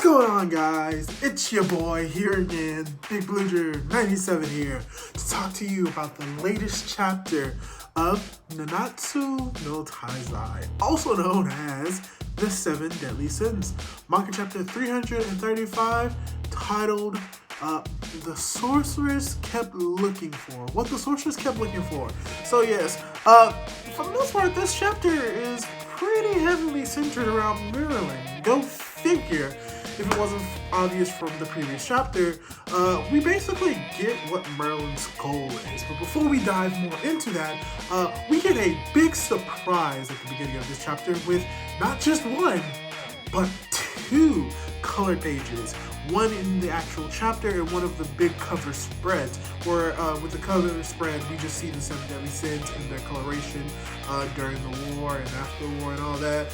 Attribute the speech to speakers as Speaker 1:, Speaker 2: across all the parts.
Speaker 1: going on, guys? It's your boy here again, Big Bluger 97 here, to talk to you about the latest chapter of Nanatsu no Taizai, also known as The 7 Deadly Sins, Manga chapter 335, titled The Sorceress Kept Looking For. What the Sorceress Kept Looking For. So yes, for the most part, this chapter is pretty heavily centered around Merlin. Go figure. If it wasn't obvious from the previous chapter, we basically get what Merlin's goal is. But before we dive more into that, we get a big surprise at the beginning of this chapter with not just one, but two colored pages. One in the actual chapter and one of the big cover spreads, where with the cover spread, we just see the 7 Deadly Sins and their coloration during the war and after the war and all that.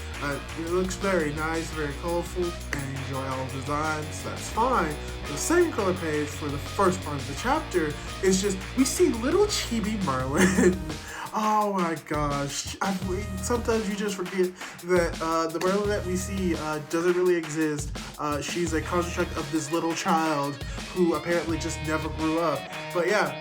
Speaker 1: It looks very nice, very colorful, and enjoy all the designs. That's fine. The second color page for the first part of the chapter is just, we see little chibi Merlin. Oh my gosh, sometimes you just forget that the Merlin that we see doesn't really exist. She's a construct of this little child who apparently just never grew up. But yeah,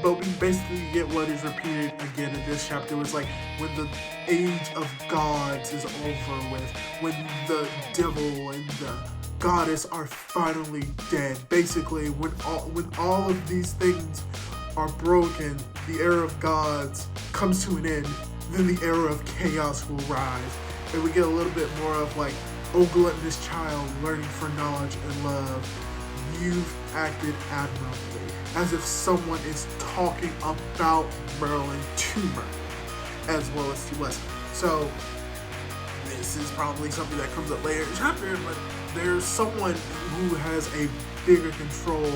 Speaker 1: but we basically get what is repeated again in this chapter. It's like when the age of gods is over with, when the devil and the goddess are finally dead. Basically, when all of these things are broken, the era of gods comes to an end, then the era of chaos will rise. And we get a little bit more of like, oh gluttonous child, learning for knowledge and love, you've acted admirably. As if someone is talking about Merlin to Merlin, as well as to us. So, this is probably something that comes up later in the chapter, but there's someone who has a bigger control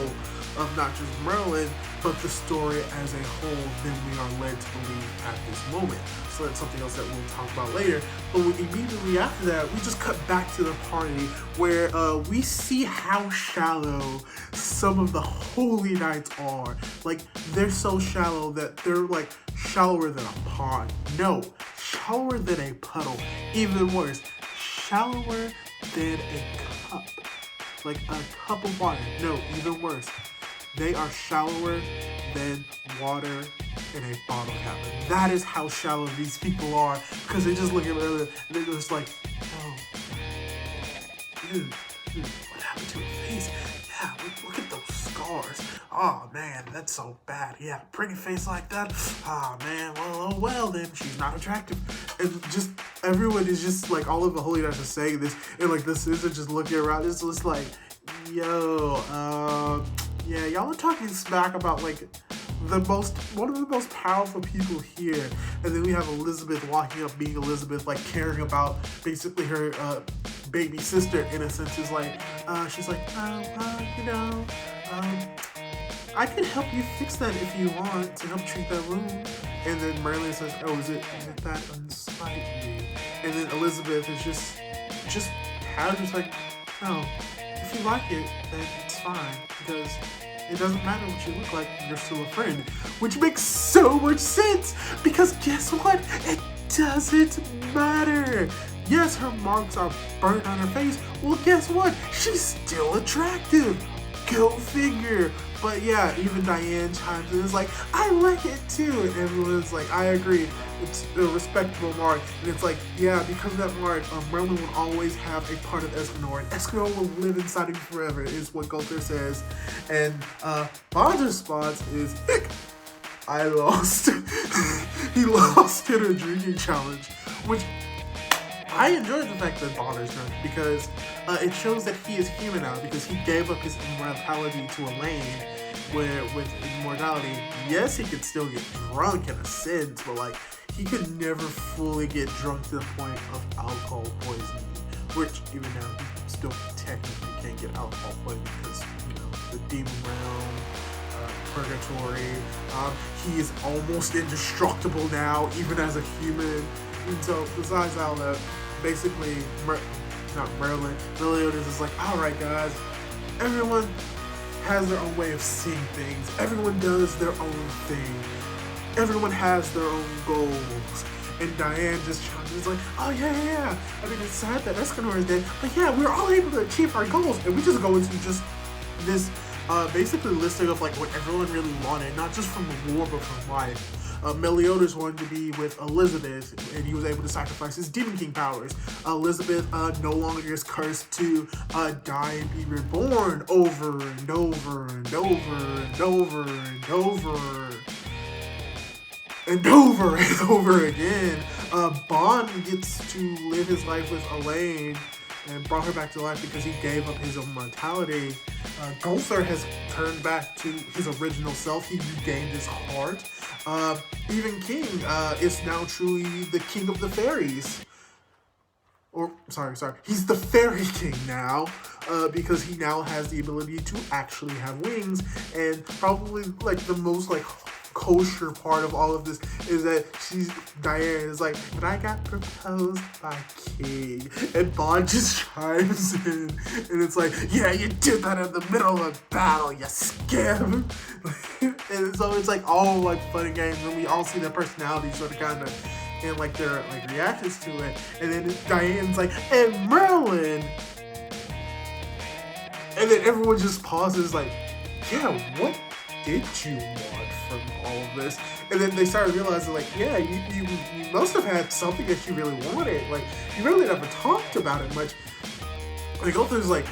Speaker 1: of not just Merlin, but the story as a whole than we are led to believe at this moment. So that's something else that we'll talk about later. But immediately after that, we just cut back to the party where we see how shallow some of the holy knights are. Like, they're so shallow that they're like shallower than a pond. No, shallower than a puddle. Even worse, shallower than a cup. Like a cup of water. No, even worse. They are shallower than water in a bottle cap. And that is how shallow these people are. Because they just look at Merlin and they're just like, oh, dude, what happened to her face? Yeah, look at those scars. Oh man, that's so bad. Yeah, pretty face like that. Oh man, well then, she's not attractive. And just everyone is just like, all of the holy knights are saying this, and like the sisters are just looking around. It's just like, yo, yeah, y'all are talking smack about like one of the most powerful people here, and then we have Elizabeth walking up being Elizabeth, like caring about basically her baby sister in a sense. Is like, she's like, I can help you fix that if you want to help treat that wound. And then Merlin says, oh, is it that unsightly? And then Elizabeth is just like, no, if you like it, then it's fine, because it doesn't matter what you look like, you're still a friend. Which makes so much sense, because guess what? It doesn't matter. Yes, her marks are burnt on her face. Well, guess what? She's still attractive. Go figure. But yeah, even Diane chimes in. It's like, I like it too. And everyone's like, I agree. It's a respectable mark. And it's like, yeah, because of that mark, Merlin will always have a part of Escanor. And Escanor will live inside him forever, is what Gulter says. And Bonder's response is, I lost. He lost in a drinking challenge. Which, I enjoyed the fact that Bonder's drunk, because it shows that he is human now, because he gave up his immortality to Elaine, where with immortality, yes, he could still get drunk in a sense, but like, he could never fully get drunk to the point of alcohol poisoning, which even now, he still technically can't get alcohol poisoning because, you know, the demon realm, purgatory, he is almost indestructible now, even as a human. And so, besides all that, basically, Merlin is just like, alright guys, everyone has their own way of seeing things. Everyone does their own thing. Everyone has their own goals. And Diane just is like, oh yeah. I mean, it's sad that Escanor is dead, but yeah, we were all able to achieve our goals. And we just go into just this basically listing of like what everyone really wanted, not just from the war, but from life. Meliodas wanted to be with Elizabeth, and he was able to sacrifice his Demon King powers. Elizabeth no longer is cursed to die and be reborn over and over and over and over and over and over and over again. Bond gets to live his life with Elaine and brought her back to life because he gave up his immortality. Gunther has turned back to his original self. He regained his heart. Even King is now truly the king of the fairies. Or, sorry. He's the fairy king now, because he now has the ability to actually have wings. And probably, like, the most, like, kosher part of all of this is that Diane is like, but I got proposed by King. And Bond just chimes in, and it's like, yeah, you did that in the middle of a battle, you scam. And so it's like all like fun and games, and we all see their personalities sort of kind of, and like their like reactions to it. And then Diane's like, and Merlin. And then everyone just pauses like, yeah, what did you want from all of this? And then they started realizing like, yeah, you must have had something that you really wanted. Like, you really never talked about it much. Like, Uther's like,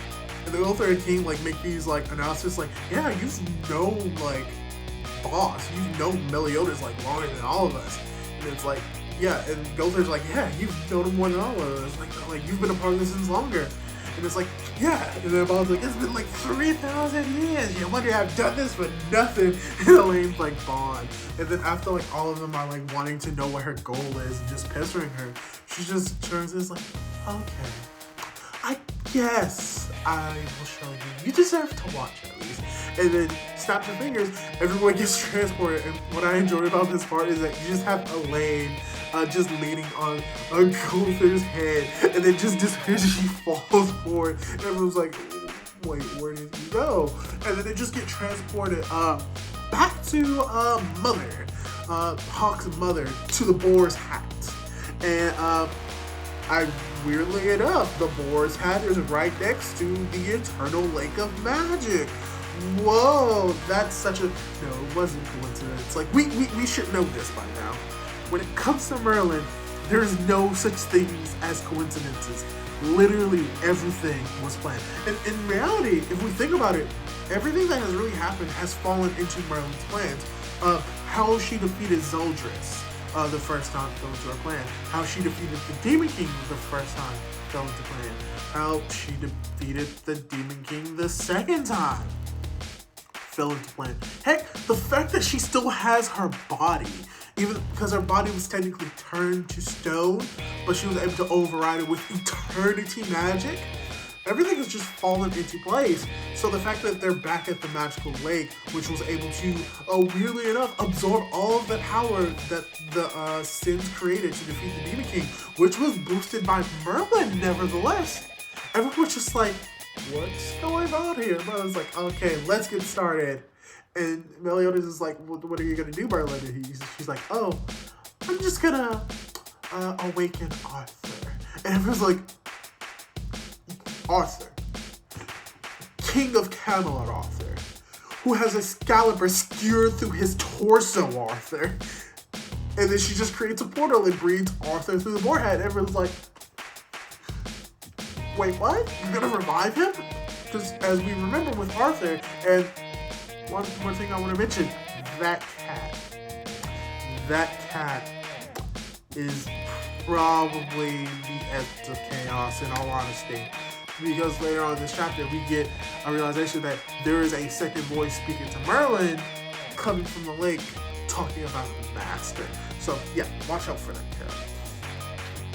Speaker 1: and the Uther and King like make these like announcements like, yeah, you've known like Boss, you've known Meliodas like longer than all of us. And it's like, yeah, and Gunther's like, yeah, you've known him more than all of us. Like you've been a part of this since longer. And it's like, yeah. And then Bond's like, it's been like 3,000 years. You wonder I've done this for nothing. And Elaine's like, Bond. And then after like all of them are like wanting to know what her goal is and just pestering her, she just turns and is like, okay, I guess I will show you. You deserve to watch at least. And then snaps her fingers, everyone gets transported. And what I enjoy about this part is that you just have Elaine just leaning on a Gunther's head, and then just disappears and she falls forward. And everyone's like, wait, where did you go? And then they just get transported back to Mother, Hawk's mother, to the boar's hat. And weirdly enough, the boar's hat is right next to the Eternal Lake of Magic. Whoa, that's such a... No, it wasn't coincidence. Like, we should know this by now. When it comes to Merlin, there's no such things as coincidences. Literally everything was planned. And in reality, if we think about it, everything that has really happened has fallen into Merlin's plans. How she defeated Zoldris the first time fell into her plan. How she defeated the Demon King the first time fell into plan. How she defeated the Demon King the second time fell into plan. Heck, the fact that she still has her body, even because her body was technically turned to stone, but she was able to override it with eternity magic. Everything has just fallen into place. So the fact that they're back at the magical lake, which was able to, weirdly enough, absorb all of the power that the Sins created to defeat the Demon King, which was boosted by Merlin nevertheless. Everyone was just like, what's going on here? But I was like, okay, let's get started. And Meliodas is like, what are you going to do, Merlin? And she's like, oh, I'm just going to awaken Arthur. And everyone's like, Arthur, King of Camelot Arthur, who has Excalibur skewered through his torso Arthur. And then she just creates a portal and breathes Arthur through the forehead. Everyone's like, wait, what? You're gonna revive him? Because as we remember with Arthur, and one more thing I want to mention, that cat is probably the essence of chaos in all honesty. Because later on in this chapter, we get a realization that there is a second voice speaking to Merlin coming from the lake talking about the master. So yeah, watch out for that cat.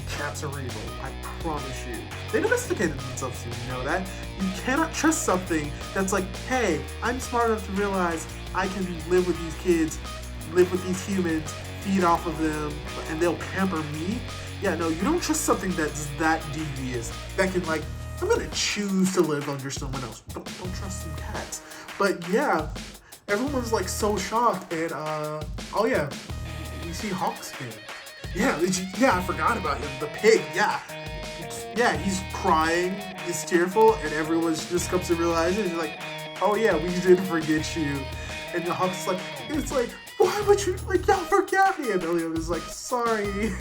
Speaker 1: Cats are evil, I promise you. They domesticated themselves, so you know that. You cannot trust something that's like, hey, I'm smart enough to realize I can live with these kids, live with these humans, feed off of them, and they'll pamper me. Yeah, no, you don't trust something that's that devious, that can like, I'm gonna choose to live under someone else. Don't trust some cats. But yeah, everyone's like so shocked, and oh yeah, we see Hawkskin. Yeah, I forgot about him. The pig, yeah. Yeah, he's crying, he's tearful, and everyone just comes to realize it. He's like, oh yeah, we did forget you. And the Huck's like, it's like, why would you, like, y'all forget me? And Elliot is like, sorry.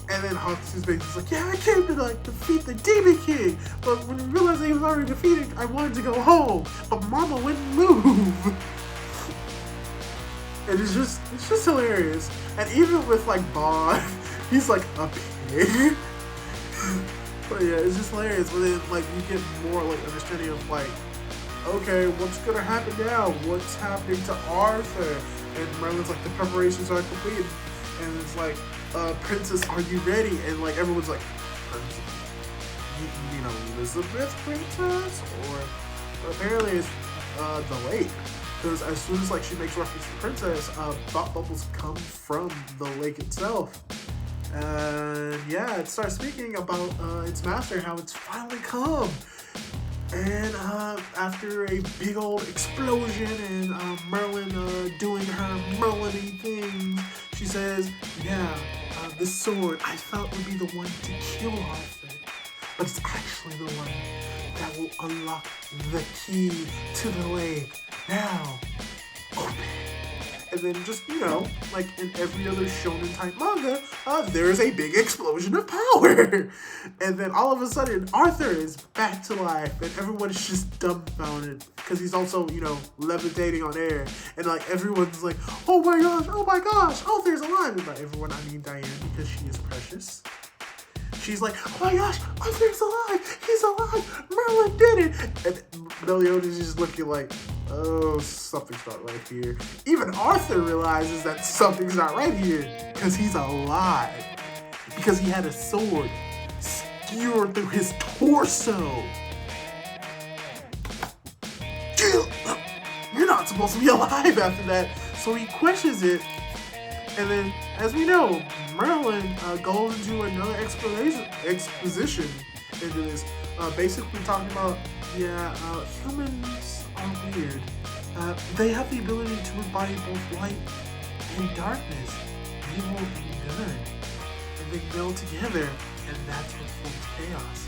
Speaker 1: And then Hawks is basically like, yeah, I came to, like, defeat the Demon King. But when we realized he was already defeated, I wanted to go home. But Mama wouldn't move. And it's just hilarious. And even with, like, Bond, he's like a pig. But yeah, it's just hilarious. But then, like, you get more, like, understanding of, like, okay, what's gonna happen now? What's happening to Arthur? And Merlin's like, the preparations are complete. And it's like, Princess, are you ready? And like, everyone's like, Princess? You mean Elizabeth Princess? Or apparently it's the lake. Because as soon as like she makes reference to Princess, thought bubbles come from the lake itself. And yeah, it starts speaking about its master, how it's finally come. And after a big old explosion and Merlin doing her Merlin-y thing, she says, yeah, the sword I thought would be the one to kill Arthur, but it's actually the one that will unlock the key to the lake. Now, open. And then just, you know, like in every other shonen type manga, there's a big explosion of power. And then all of a sudden, Arthur is back to life and everyone is just dumbfounded because he's also, you know, levitating on air. And like everyone's like, oh my gosh, Arthur's alive. And by everyone, I mean Diane because she is precious. She's like, oh my gosh, Arthur's alive. He's alive. Merlin did it. And Meliodas is just looking like, oh, something's not right here. Even Arthur realizes that something's not right here because he's alive. Because he had a sword skewered through his torso. You're not supposed to be alive after that. So he questions it. And then, as we know, Merlin goes into another exposition into this. Basically talking about, humans are weird. They have the ability to embody both light and darkness, evil and good. And they meld together, and that's what forms chaos.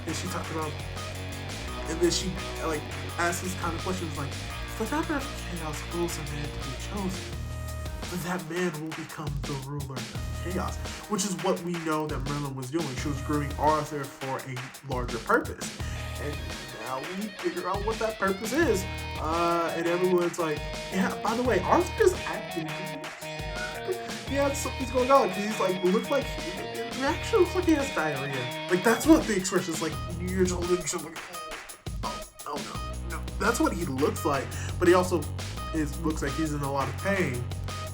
Speaker 1: And she talked about, and then she like asks these kind of questions like, if the daughter of chaos wills a man to be chosen, that man will become the ruler of chaos, which is what we know that Merlin was doing. She was grooming Arthur for a larger purpose. And now we figure out what that purpose is. And everyone's like, yeah, by the way, Arthur is acting. Yeah, something's going on. Because he's like, looks like, it actually looks like he has diarrhea. Like, that's what the expression is like. You're just holding him like, oh, no. That's what he looks like. But he also looks like he's in a lot of pain.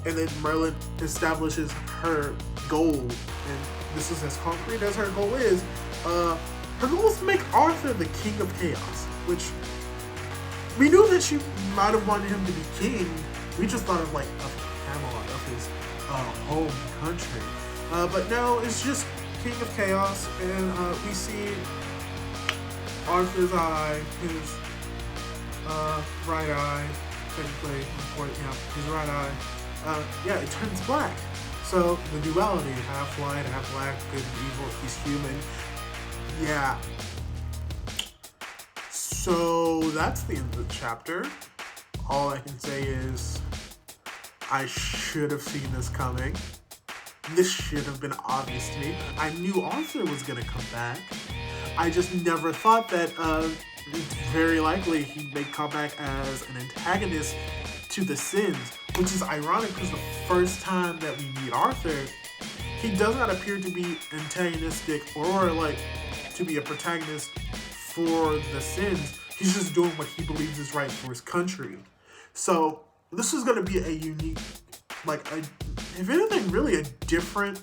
Speaker 1: And then Merlin establishes her goal, and this is as concrete as her goal is. Her goal is to make Arthur the king of chaos, which we knew that she might have wanted him to be king. We just thought of like of Camelot, of his home country. But no, it's just king of chaos, and we see Arthur's eye, his right eye, technically, his right eye. It turns black. So the duality, half light, half black, good and evil, he's human. Yeah. So that's the end of the chapter. All I can say is I should have seen this coming. This should have been obvious to me. I knew Arthur was gonna come back. I just never thought that it's very likely he may come back as an antagonist to the Sins, which is ironic because the first time that we meet Arthur, he does not appear to be antagonistic or like to be a protagonist for the Sins. He's just doing what he believes is right for his country. So this is going to be a unique, if anything, really a different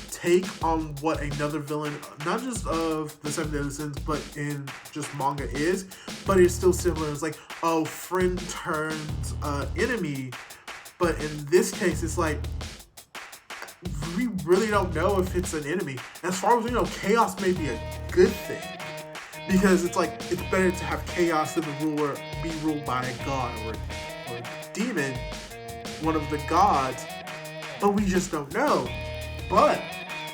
Speaker 1: take on what another villain, not just of the Seven Deadly Sins, but in just manga is, but it's still similar. It's like, oh, friend turns enemy, but in this case, it's like, we really don't know if it's an enemy. As far as we know, chaos may be a good thing, because it's like, it's better to have chaos than the ruler be ruled by a god or a demon, one of the gods. but we just don't know. But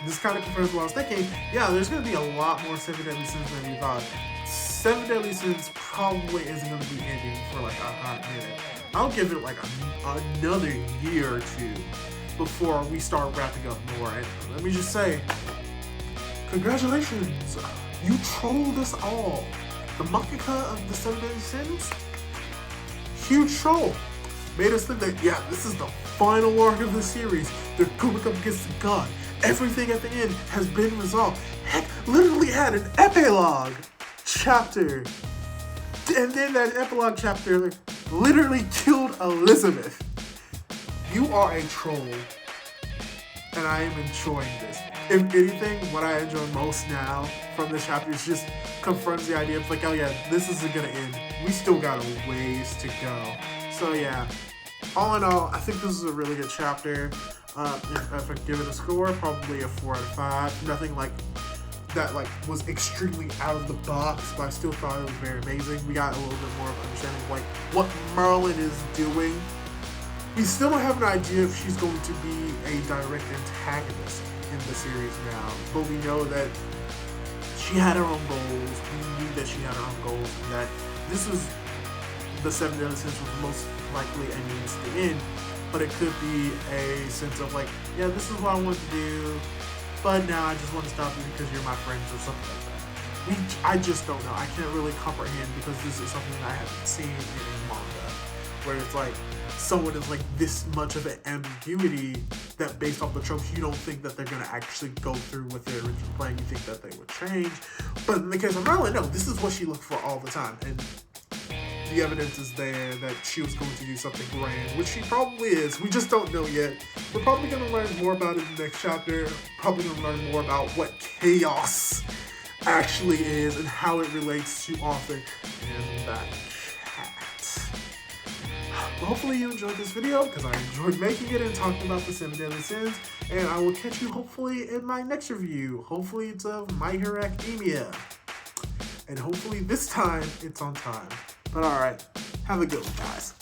Speaker 1: this kind of confirms what I was thinking. Yeah, there's going to be a lot more 7 Deadly Sins than we thought. 7 Deadly Sins probably isn't going to be ending for like a hot minute. I'll give it like another year or two before we start wrapping up more. And let me just say, congratulations, you trolled us all. The mangaka of the 7 Deadly Sins, huge troll. Made us think that, yeah, this is the final arc of the series. They're going up against the god. Everything at the end has been resolved. Heck, literally had an epilogue chapter. And then that epilogue chapter literally killed Elizabeth. You are a troll. And I am enjoying this. If anything, what I enjoy most now from this chapter is just confirms the idea of like, oh yeah, this isn't gonna end. We still got a ways to go. So yeah, all in all, I think this is a really good chapter. If I give it a score, probably a 4 out of 5. Nothing like that was extremely out of the box, but I still thought it was very amazing. We got a little bit more of understanding of like what Merlin is doing. We still don't have an idea if she's going to be a direct antagonist in the series now, but we know that she had her own goals. We knew that she had her own goals, and that this was the 7 Deadly Sins was most likely a means to end. But it could be a sense of like, yeah, this is what I want to do, but now I just want to stop you because you're my friends or something like that. I just don't know. I can't really comprehend because this is something I haven't seen in manga, where it's like someone is like this much of an ambiguity that based off the tropes, you don't think that they're going to actually go through with their original plan. You think that they would change. But in the case of Merlin, no, this is what she looked for all the time. And the evidence is there that she was going to do something grand, which she probably is. We just don't know yet. We're probably going to learn more about it in the next chapter. Probably going to learn more about what chaos actually is and how it relates to Arthur and that cat. Well, hopefully you enjoyed this video because I enjoyed making it and talking about the 7 Deadly Sins. And I will catch you hopefully in my next review. Hopefully it's of My Hero Academia. And hopefully this time it's on time. But alright, have a good one, guys.